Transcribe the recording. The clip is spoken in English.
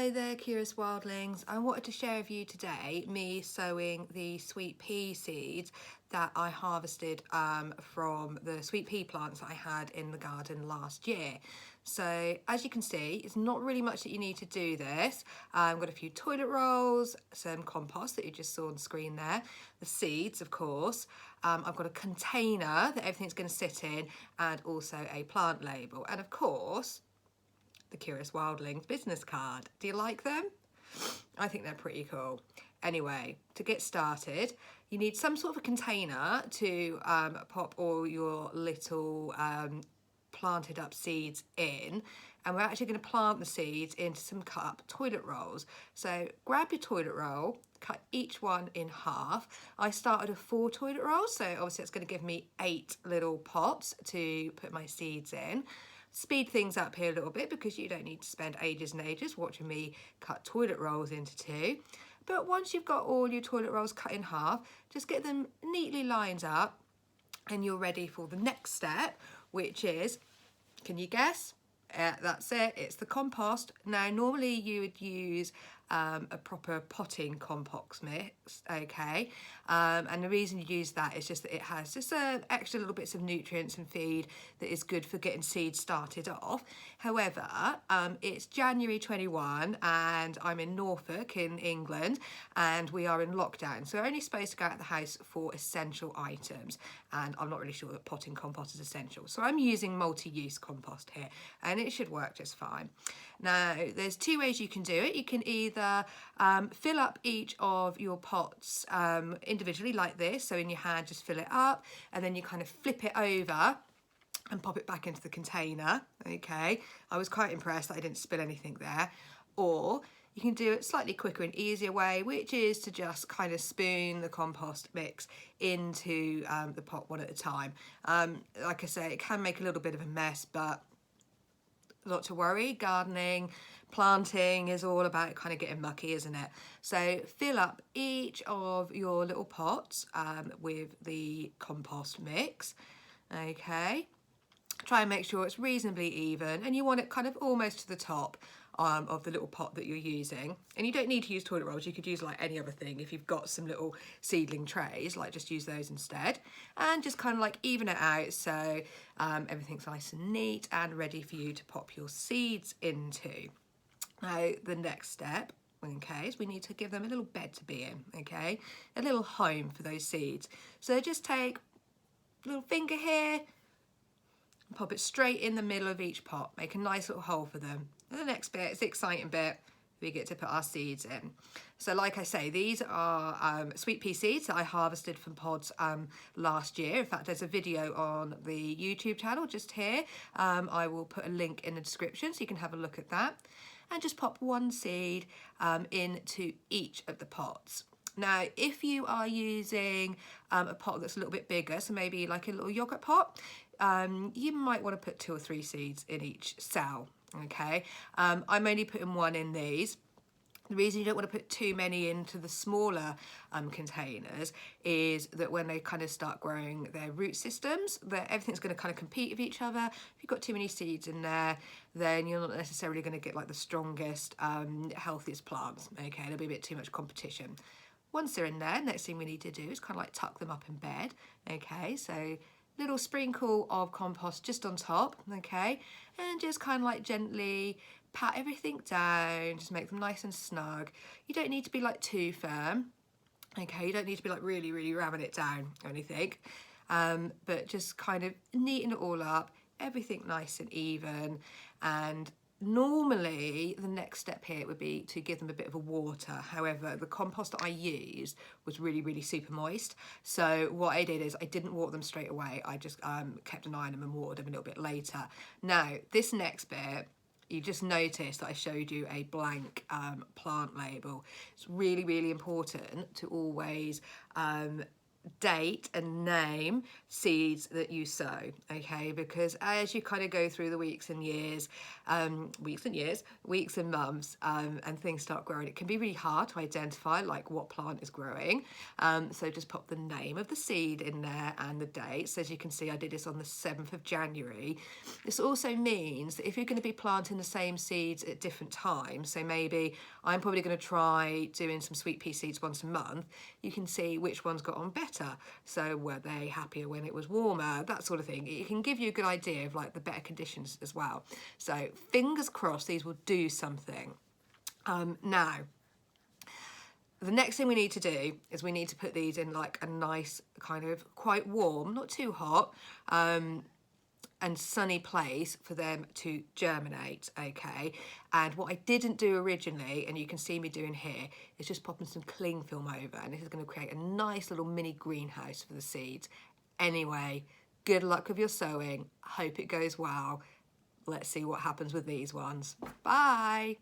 Hello there, curious wildlings. I wanted to share with you today me sowing the sweet pea seeds that I harvested from the sweet pea plants that I had in the garden last year. So as you can see, it's not really much that you need to do this. I've got a few toilet rolls, some compost that you just saw on the screen there, the seeds of course. I've got a container that everything's going to sit in, and also a plant label, and of course the Curious Wildlings business card. Do you like them? I think they're pretty cool. Anyway, to get started, you need some sort of a container to pop all your little planted up seeds in, and we're actually going to plant the seeds into some cut up toilet rolls. So grab your toilet roll, cut each one in half. I started with 4 toilet rolls, so obviously it's going to give me 8 little pots to put my seeds in. Speed things up here a little bit because you don't need to spend ages and ages watching me cut toilet rolls into 2. But once you've got all your toilet rolls cut in half, just get them neatly lined up and you're ready for the next step, which is, can you guess? That's it, it's the compost. Now normally you would use a proper potting compost mix, okay, and the reason you use that is just that it has just extra little bits of nutrients and feed that is good for getting seeds started off. However, it's January 21 and I'm in Norfolk in England and we are in lockdown, so we're only supposed to go out of the house for essential items, and I'm not really sure that potting compost is essential, so I'm using multi-use compost here and it should work just fine. Now there's 2 ways you can do it. You can either fill up each of your pots individually like this, so in your hand just fill it up and then you kind of flip it over and pop it back into the container, okay. I was quite impressed that I didn't spill anything there. Or you can do it slightly quicker and easier way, which is to just kind of spoon the compost mix into the pot one at a time. Like I say, it can make a little bit of a mess, but not to worry. Gardening, planting is all about kind of getting mucky, isn't it? So fill up each of your little pots with the compost mix, okay. Try and make sure it's reasonably even, and you want it kind of almost to the top of the little pot that you're using. And you don't need to use toilet rolls, you could use like any other thing. If you've got some little seedling trays, like just use those instead, and just kind of like even it out so everything's nice and neat and ready for you to pop your seeds into. Now the next step, okay, is we need to give them a little bed to be in, okay, a little home for those seeds. So just take a little finger here, pop it straight in the middle of each pot, make a nice little hole for them. And the next bit is the exciting bit, we get to put our seeds in. So like I say, these are sweet pea seeds that I harvested from pods last year. In fact, there's a video on the YouTube channel just here. I will put a link in the description so you can have a look at that. And just pop 1 seed into each of the pots. Now, if you are using a pot that's a little bit bigger, so maybe like a little yogurt pot, you might want to put 2 or 3 seeds in each cell, okay. I'm only putting 1 in these. The reason you don't want to put too many into the smaller containers is that when they kind of start growing their root systems, that everything's going to kind of compete with each other. If you've got too many seeds in there, then you're not necessarily going to get like the strongest, healthiest plants, okay. There'll be a bit too much competition. Once they're in there, next thing we need to do is kind of like tuck them up in bed, okay. So little sprinkle of compost just on top, okay, and just kind of like gently pat everything down, just make them nice and snug. You don't need to be like too firm, okay, you don't need to be like really ramming it down or anything, but just kind of neaten it all up, everything nice and even. And normally the next step here would be to give them a bit of a water. However, the compost that I used was really super moist, so what I did is I didn't water them straight away. I just kept an eye on them and watered them a little bit later. Now this next bit, you just noticed that I showed you a blank plant label. It's really important to always date and name seeds that you sow, okay? Because as you kind of go through the weeks and months, and things start growing, it can be really hard to identify like what plant is growing. So just pop the name of the seed in there and the date. So as you can see, I did this on the 7th of January. This also means that if you're going to be planting the same seeds at different times, so maybe I'm probably going to try doing some sweet pea seeds once a month, you can see which ones got on better. So were they happier when it was warmer, that sort of thing. It can give you a good idea of like the better conditions as well. So fingers crossed these will do something. Now, the next thing we need to do is we need to put these in like a nice kind of quite warm, not too hot, and sunny place for them to germinate, okay? And what I didn't do originally, and you can see me doing here, is just popping some cling film over, and this is going to create a nice little mini greenhouse for the seeds. Anyway, good luck with your sowing. Hope it goes well. Let's see what happens with these ones. Bye.